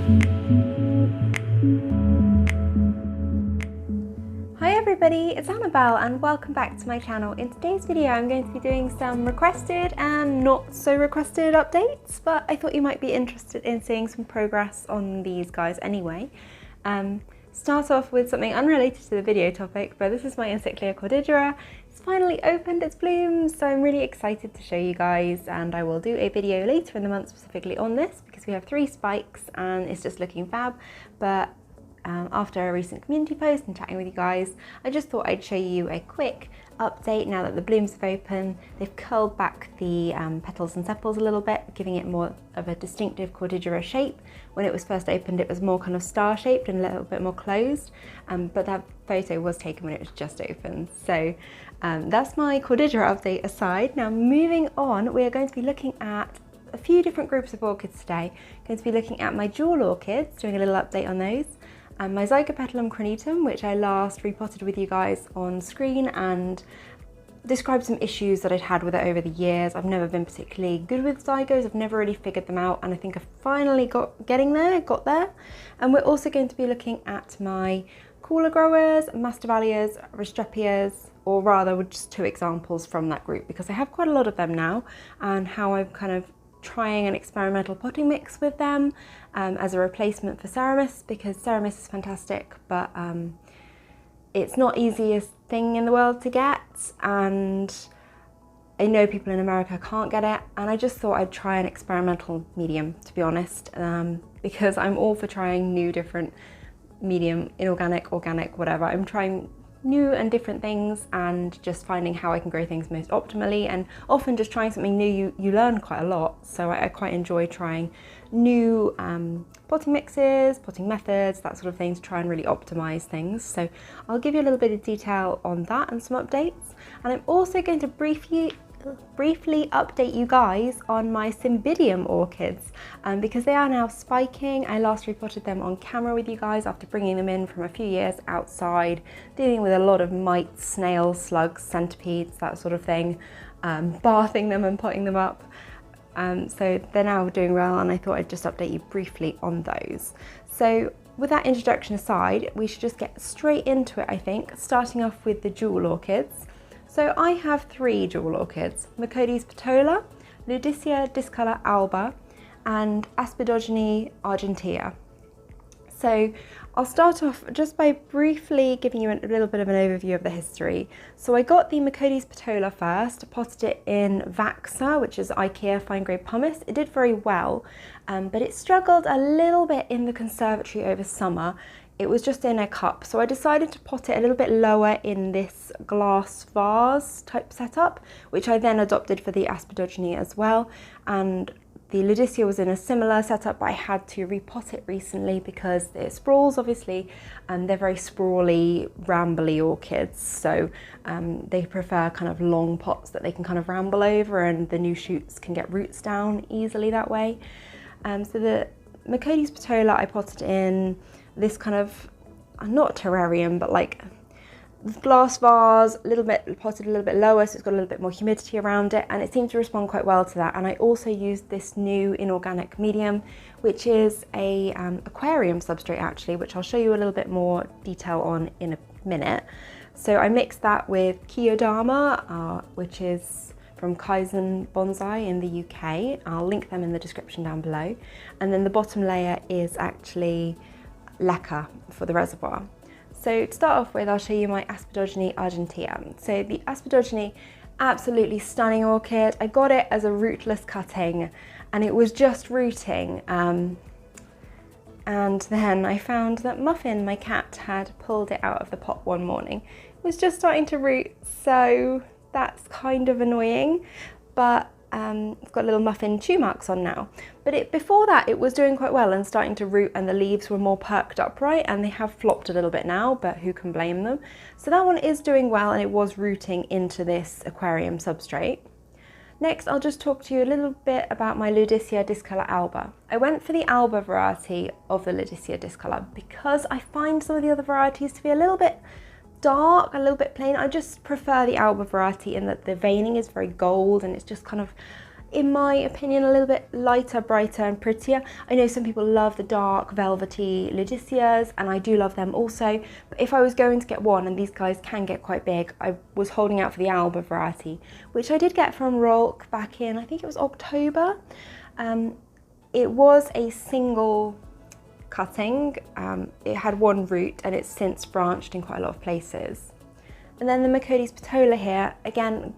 Hi everybody, it's Annabelle and welcome back to my channel. In today's video I'm going to be doing some requested and not so requested updates, but I thought you might be interested in seeing some progress on these guys anyway. Start off with something unrelated to the video topic, but this is my Encyclia cordillera. It's finally opened its blooms, so I'm really excited to show you guys, and I will do a video later in the month specifically on this because we have 3 spikes and it's just looking fab. But after a recent community post and chatting with you guys, I just thought I'd show you a quick update now that the blooms have opened. They've curled back the petals and sepals a little bit, giving it more of a distinctive cordillera shape. When it was first opened it was more kind of star shaped and a little bit more closed, but that photo was taken when it was just opened. So that's my cordillera update aside. Now moving on, we are going to be looking at a few different groups of orchids today. I'm going to be looking at my jewel orchids, doing a little update on those. My Zygopetalum crinitum, which I last repotted with you guys on screen and described some issues that I'd had with it over the years. I've never been particularly good with zygos, I've never really figured them out, and I think I've finally got there. And we're also going to be looking at my cooler growers, Masdevallias, Restrepias, or rather just 2 examples from that group because I have quite a lot of them now, and how I'm kind of trying an experimental potting mix with them as a replacement for Ceramis, because Ceramis is fantastic, but it's not the easiest thing in the world to get, and I know people in America can't get it, and I just thought I'd try an experimental medium, to be honest, because I'm all for trying new, different medium, inorganic, organic, whatever. I'm trying new and different things and just finding how I can grow things most optimally, and often just trying something new you learn quite a lot. So I quite enjoy trying new potting mixes, potting methods, that sort of thing, to try and really optimize things. So I'll give you a little bit of detail on that and some updates, and I'm also going to briefly update you guys on my Cymbidium orchids because they are now spiking. I last repotted them on camera with you guys after bringing them in from a few years outside, dealing with a lot of mites, snails, slugs, centipedes, that sort of thing, bathing them and potting them up. So they're now doing well, and I thought I'd just update you briefly on those. So with that introduction aside, we should just get straight into it, I think, starting off with the jewel orchids. So I have 3 jewel orchids: Macodes petola, Ludisia discolor alba, and Aspidogyne argentea. So I'll start off just by briefly giving you a little bit of an overview of the history. So I got the Macodes petola first, potted it in Vaxa, which is IKEA fine grade pumice. It did very well, but it struggled a little bit in the conservatory over summer. It was just in a cup, so I decided to pot it a little bit lower in this glass vase type setup, which I then adopted for the Aspidogyne as well. And the Ludisia was in a similar setup, but I had to repot it recently because it sprawls, obviously, and they're very sprawly, rambly orchids, so they prefer kind of long pots that they can kind of ramble over, and the new shoots can get roots down easily that way. So the Macodes petola I potted in this kind of, not terrarium, but like glass vase, a little bit potted a little bit lower, so it's got a little bit more humidity around it, and it seemed to respond quite well to that. And I also used this new inorganic medium, which is a aquarium substrate actually, which I'll show you a little bit more detail on in a minute. So I mixed that with Kyodama, which is from Kaizen Bonsai in the UK. I'll link them in the description down below. And then the bottom layer is actually lacquer for the reservoir. So to start off with, I'll show you my Aspidogyne argentea. So the Aspidogyne, absolutely stunning orchid. I got it as a rootless cutting, and it was just rooting. And then I found that Muffin, my cat, had pulled it out of the pot one morning. It was just starting to root, so that's kind of annoying, but it's got little Muffin chew marks on now. But before that it was doing quite well and starting to root, and the leaves were more perked upright, and they have flopped a little bit now, but who can blame them? So that one is doing well, and it was rooting into this aquarium substrate. Next, I'll just talk to you a little bit about my Ludisia discolor alba. I went for the alba variety of the Ludisia discolor because I find some of the other varieties to be a little bit dark, a little bit plain. I just prefer the alba variety in that the veining is very gold, and it's just kind of, in my opinion, a little bit lighter, brighter and prettier. I know some people love the dark, velvety Ludisias, and I do love them also. But if I was going to get one, and these guys can get quite big, I was holding out for the alba variety, which I did get from Rolk back in, I think it was October. It was a single cutting. It had one root and it's since branched in quite a lot of places. And then the Macodes petola here, again,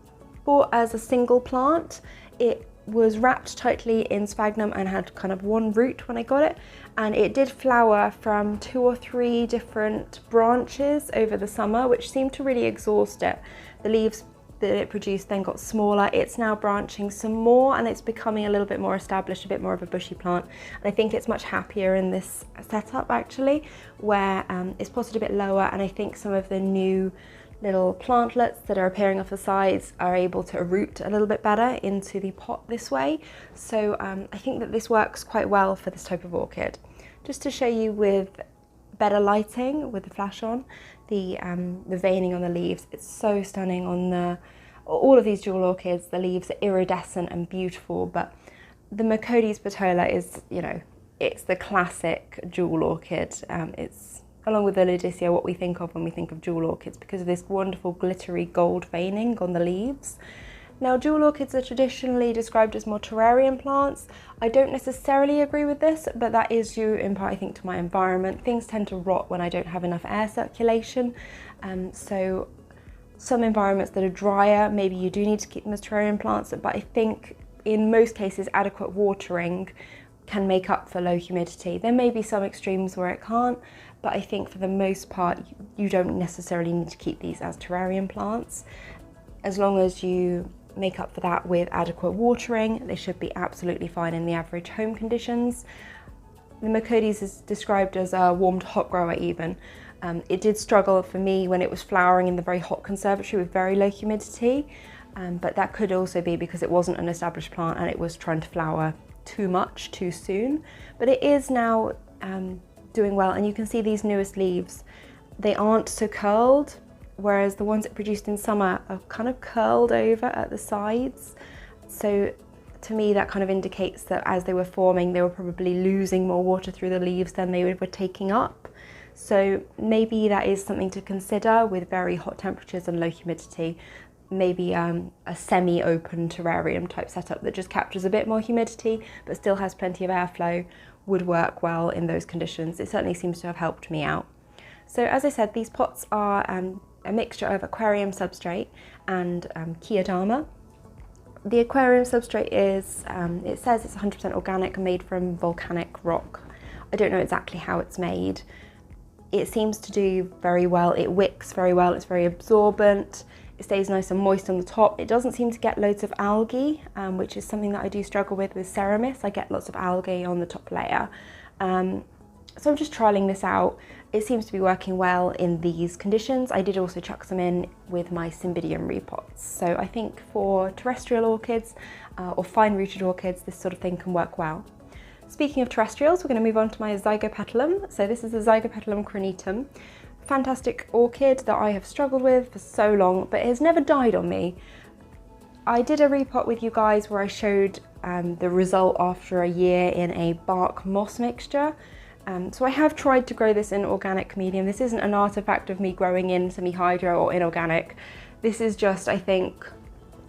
bought as a single plant. It was wrapped tightly in sphagnum and had kind of one root when I got it, and it did flower from 2 or 3 different branches over the summer, which seemed to really exhaust it. The leaves that it produced then got smaller. It's now branching some more and it's becoming a little bit more established, a bit more of a bushy plant. And I think it's much happier in this setup actually, where it's potted a bit lower, and I think some of the new little plantlets that are appearing off the sides are able to root a little bit better into the pot this way. So I think that this works quite well for this type of orchid. Just to show you with better lighting, with the flash on, the veining on the leaves, it's so stunning on all of these jewel orchids. The leaves are iridescent and beautiful, but the Macodes petola is, you know, it's the classic jewel orchid. It's, along with the Ludisia, what we think of when we think of jewel orchids, because of this wonderful glittery gold veining on the leaves. Now, jewel orchids are traditionally described as more terrarium plants. I don't necessarily agree with this, but that is due in part, I think, to my environment. Things tend to rot when I don't have enough air circulation. So some environments that are drier, maybe you do need to keep them as terrarium plants, but I think in most cases adequate watering can make up for low humidity. There may be some extremes where it can't, but I think for the most part you don't necessarily need to keep these as terrarium plants. As long as you make up for that with adequate watering, they should be absolutely fine in the average home conditions. The Macodes is described as a warm to hot grower even. It did struggle for me when it was flowering in the very hot conservatory with very low humidity, but that could also be because it wasn't an established plant and it was trying to flower too much too soon. But it is now doing well, and you can see these newest leaves, they aren't so curled, whereas the ones it produced in summer are kind of curled over at the sides. So to me that kind of indicates that as they were forming they were probably losing more water through the leaves than they were taking up. So maybe that is something to consider with very hot temperatures and low humidity. Maybe a semi-open terrarium type setup that just captures a bit more humidity but still has plenty of airflow would work well in those conditions. It certainly seems to have helped me out. So as I said, these pots are a mixture of aquarium substrate and Chiodama. The aquarium substrate is, it says it's 100% organic, made from volcanic rock. I don't know exactly how it's made. It seems to do very well. It wicks very well. It's very absorbent. It stays nice and moist on the top. It doesn't seem to get loads of algae, which is something that I do struggle with Ceramis. I get lots of algae on the top layer. So I'm just trialing this out. It seems to be working well in these conditions. I did also chuck some in with my Cymbidium repots. So I think for terrestrial orchids or fine-rooted orchids, this sort of thing can work well. Speaking of terrestrials, we're going to move on to my Zygopetalum. So this is the Zygopetalum crinitum. Fantastic orchid that I have struggled with for so long, but it has never died on me. I did a repot with you guys where I showed the result after a year in a bark moss mixture. So I have tried to grow this in organic medium. This isn't an artifact of me growing in semi-hydro or inorganic. This is just, I think,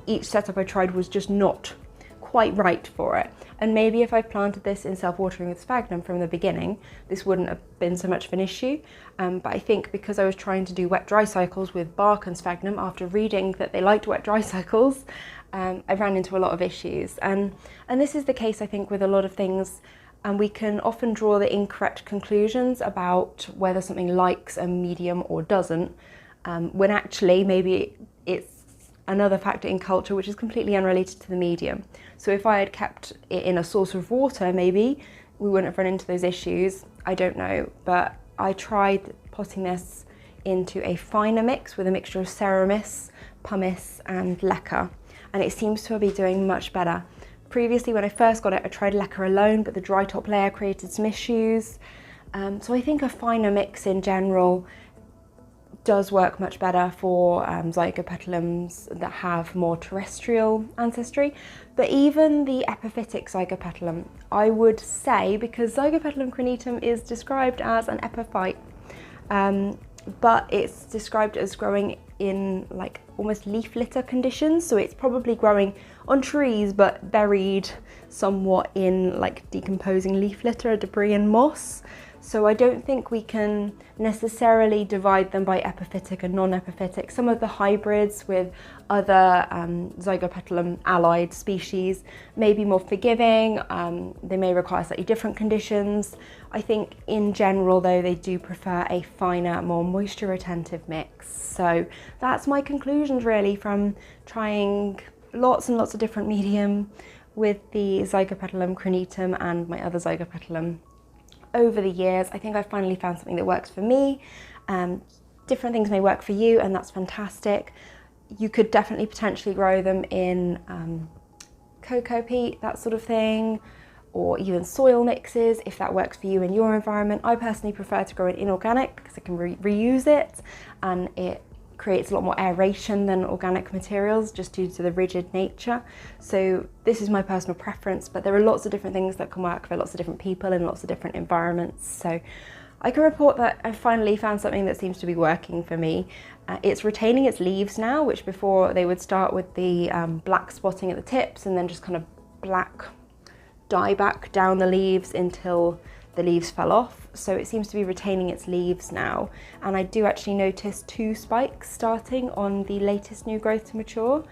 each setup I tried was just not quite right for it. And maybe if I planted this in self-watering with sphagnum from the beginning, this wouldn't have been so much of an issue. But I think because I was trying to do wet-dry cycles with bark and sphagnum, after reading that they liked wet-dry cycles, I ran into a lot of issues. And this is the case, I think, with a lot of things. And we can often draw the incorrect conclusions about whether something likes a medium or doesn't, when actually maybe it's another factor in culture which is completely unrelated to the medium. So if I had kept it in a source of water, maybe we wouldn't have run into those issues. I don't know, but I tried potting this into a finer mix with a mixture of Ceramis, pumice and leca, and it seems to be doing much better. Previously, when I first got it, I tried leca alone, but the dry top layer created some issues. So I think a finer mix in general does work much better for Zygopetalums that have more terrestrial ancestry. But even the epiphytic Zygopetalum, I would say, because Zygopetalum crinitum is described as an epiphyte, but it's described as growing in like almost leaf litter conditions, so it's probably growing on trees but buried somewhat in like decomposing leaf litter, debris and moss. So I don't think we can necessarily divide them by epiphytic and non-epiphytic. Some of the hybrids with other Zygopetalum allied species may be more forgiving. They may require slightly different conditions. I think in general though, they do prefer a finer, more moisture retentive mix. So that's my conclusions really from trying lots and lots of different medium with the Zygopetalum crinitum and my other Zygopetalum over the years. I think I finally found something that works for me. Different things may work for you, and that's fantastic. You could definitely potentially grow them in cocoa peat, that sort of thing, or even soil mixes if that works for you in your environment. I personally prefer to grow it inorganic because I can reuse it, and it creates a lot more aeration than organic materials just due to the rigid nature. So this is my personal preference, but there are lots of different things that can work for lots of different people in lots of different environments. So I can report that I finally found something that seems to be working for me. It's retaining its leaves now, which before they would start with the black spotting at the tips and then just kind of black dieback down the leaves until the leaves fell off. So it seems to be retaining its leaves now. And I do actually notice 2 spikes starting on the latest new growth to mature.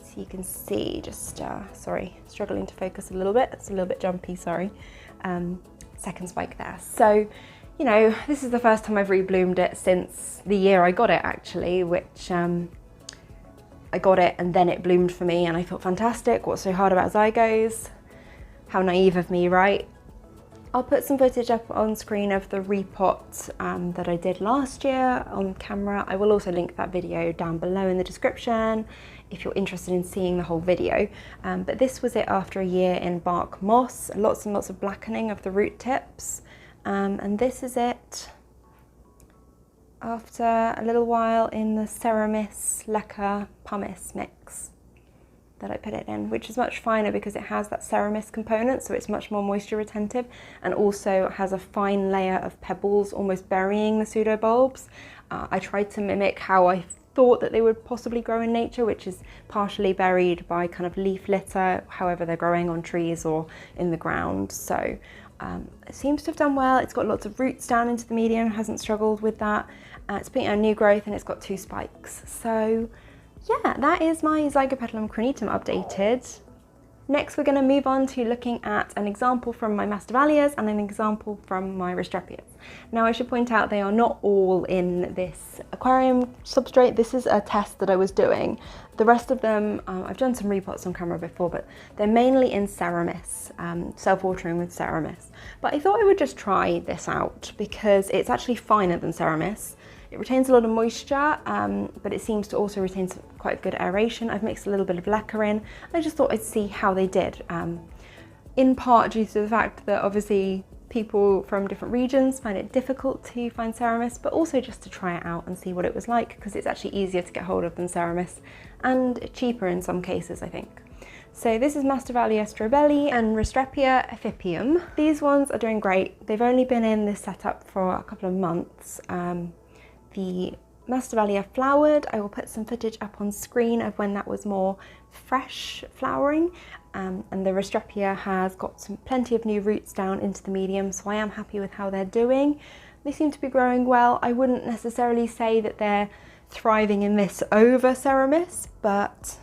So you can see, just, sorry, struggling to focus a little bit. It's a little bit jumpy, sorry. Second spike there. So, you know, this is the first time I've rebloomed it since the year I got it actually, which I got it and then it bloomed for me and I thought, fantastic, what's so hard about zygos? How naive of me, right? I'll put some footage up on screen of the repot that I did last year on camera. I will also link that video down below in the description if you're interested in seeing the whole video. But this was it after a year in bark moss, lots and lots of blackening of the root tips. And this is it after a little while in the Ceramis Leca pumice mix that I put it in, which is much finer because it has that Ceramis component, so it's much more moisture retentive, and also has a fine layer of pebbles almost burying the pseudobulbs. I tried to mimic how I thought that they would possibly grow in nature, which is partially buried by kind of leaf litter, however they're growing on trees or in the ground. So it seems to have done well. It's got lots of roots down into the medium, hasn't struggled with that. It's putting out new growth and it's got 2 spikes. So yeah, that is my Zygopetalum crinitum updated. Next we're going to move on to looking at an example from my Masdevallias and an example from my Restrepias. Now I should point out they are not all in this aquarium substrate. This is a test that I was doing. The rest of them, I've done some repots on camera before, but they're mainly in Ceramis, self-watering with Ceramis. But I thought I would just try this out because it's actually finer than Ceramis. It retains a lot of moisture, but it seems to also retain quite good aeration. I've mixed a little bit of leca in. I just thought I'd see how they did, in part due to the fact that obviously people from different regions find it difficult to find Ceramis, but also just to try it out and see what it was like, because it's actually easier to get hold of than Ceramis and cheaper in some cases, I think. So this is Masdevallia strobelii and Restrepia ephippium. These ones are doing great. They've only been in this setup for a couple of months. The Masdevallia flowered. I will put some footage up on screen of when that was more fresh flowering, and the Restrepia has got plenty of new roots down into the medium, so I am happy with how they're doing. They seem to be growing well. I wouldn't necessarily say that they're thriving in this over Ceramis, but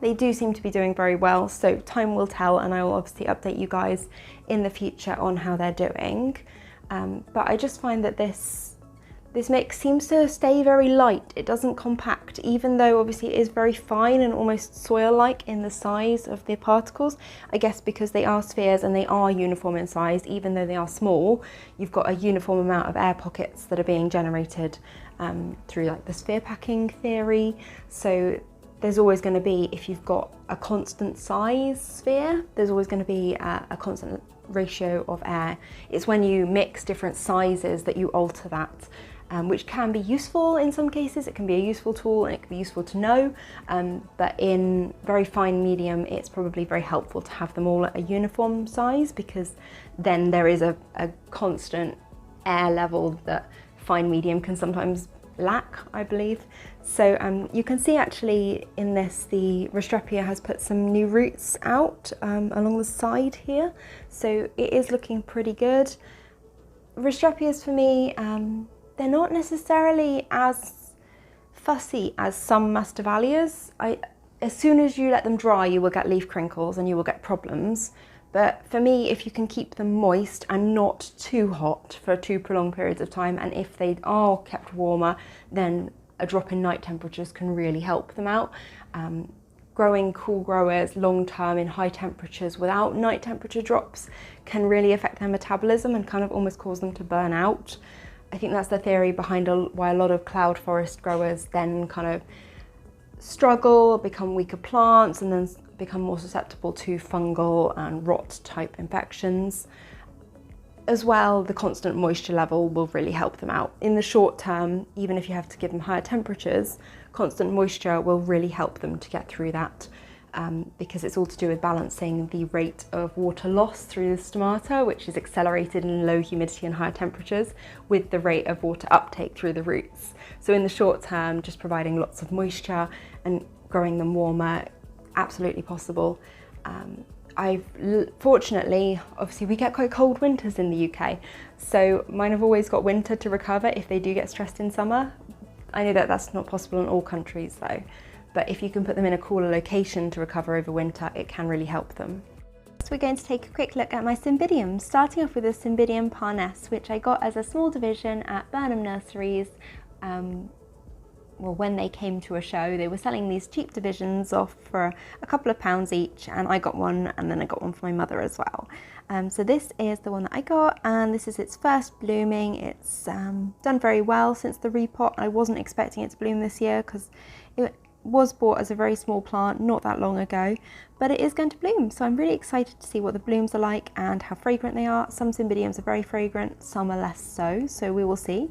they do seem to be doing very well, so time will tell, and I will obviously update you guys in the future on how they're doing. But I just find that this mix seems to stay very light. It doesn't compact, even though obviously it is very fine and almost soil-like in the size of the particles. I guess because they are spheres and they are uniform in size, even though they are small, you've got a uniform amount of air pockets that are being generated through like the sphere packing theory. So there's always going to be, if you've got a constant size sphere, there's always going to be a constant ratio of air. It's when you mix different sizes that you alter that. which can be useful in some cases. It can be a useful tool and it can be useful to know, but in very fine medium it's probably very helpful to have them all at a uniform size, because then there is a constant air level that fine medium can sometimes lack, I believe. So you can see actually in this, the Restrepia has put some new roots out along the side here, so it is looking pretty good. Restrepias for me, they're not necessarily as fussy as some Masdevallias. As soon as you let them dry, you will get leaf crinkles and you will get problems. But for me, if you can keep them moist and not too hot for too prolonged periods of time, and if they are kept warmer, then a drop in night temperatures can really help them out. Growing cool growers long term in high temperatures without night temperature drops can really affect their metabolism and kind of almost cause them to burn out. I think that's the theory behind why a lot of cloud forest growers then kind of struggle, become weaker plants, and then become more susceptible to fungal and rot type infections. As well, the constant moisture level will really help them out. In the short term, even if you have to give them higher temperatures, constant moisture will really help them to get through that, because it's all to do with balancing the rate of water loss through the stomata, which is accelerated in low humidity and higher temperatures, with the rate of water uptake through the roots. So in the short term, just providing lots of moisture and growing them warmer, absolutely possible. Fortunately, obviously we get quite cold winters in the UK, so mine have always got winter to recover if they do get stressed in summer. I know that that's not possible in all countries though, but if you can put them in a cooler location to recover over winter, it can really help them. So we're going to take a quick look at my Cymbidium, starting off with the Cymbidium parness, which I got as a small division at Burnham Nurseries. Well, when they came to a show, they were selling these cheap divisions off for a couple of pounds each, and I got one, and then I got one for my mother as well. So this is the one that I got, and this is its first blooming. It's done very well since the repot. I wasn't expecting it to bloom this year because it was bought as a very small plant not that long ago, but it is going to bloom. So I'm really excited to see what the blooms are like and how fragrant they are. Some Cymbidiums are very fragrant, some are less so, so we will see.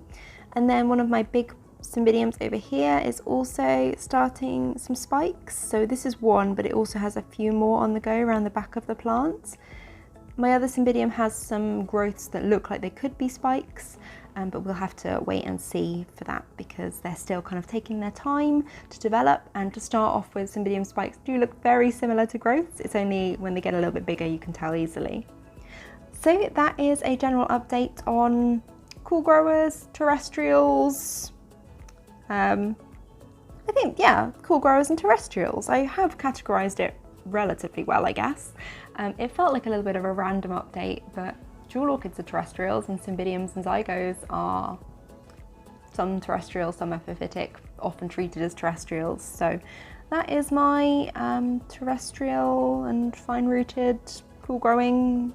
And then one of my big Cymbidiums over here is also starting some spikes. So this is one, but it also has a few more on the go around the back of the plants. My other Cymbidium has some growths that look like they could be spikes, but we'll have to wait and see for that because they're still kind of taking their time to develop. And to start off with, Cymbidium spikes do look very similar to growths. It's only when they get a little bit bigger you can tell easily. So that is a general update on cool growers, terrestrials, I think, yeah, cool growers and terrestrials. I have categorised it relatively well, I guess. It felt like a little bit of a random update, but jewel orchids are terrestrials and Cymbidiums and Zygos are some terrestrial, some epiphytic, often treated as terrestrials. So that is my terrestrial and fine-rooted, cool-growing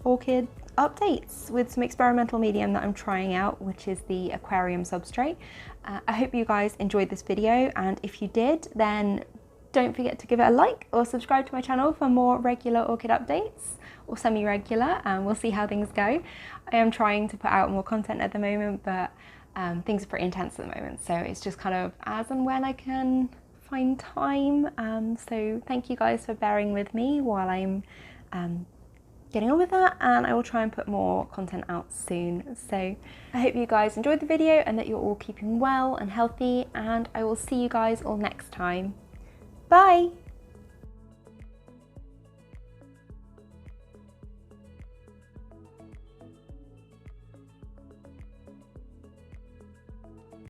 orchid updates with some experimental medium that I'm trying out, which is the Aquarium substrate. I hope you guys enjoyed this video, and if you did, then don't forget to give it a like or subscribe to my channel for more regular orchid updates, or semi-regular, and we'll see how things go. I am trying to put out more content at the moment, but things are pretty intense at the moment, so it's just kind of as and when I can find time. So thank you guys for bearing with me while I'm getting on with that, and I will try and put more content out soon. So I hope you guys enjoyed the video and that you're all keeping well and healthy, and I will see you guys all next time. Bye!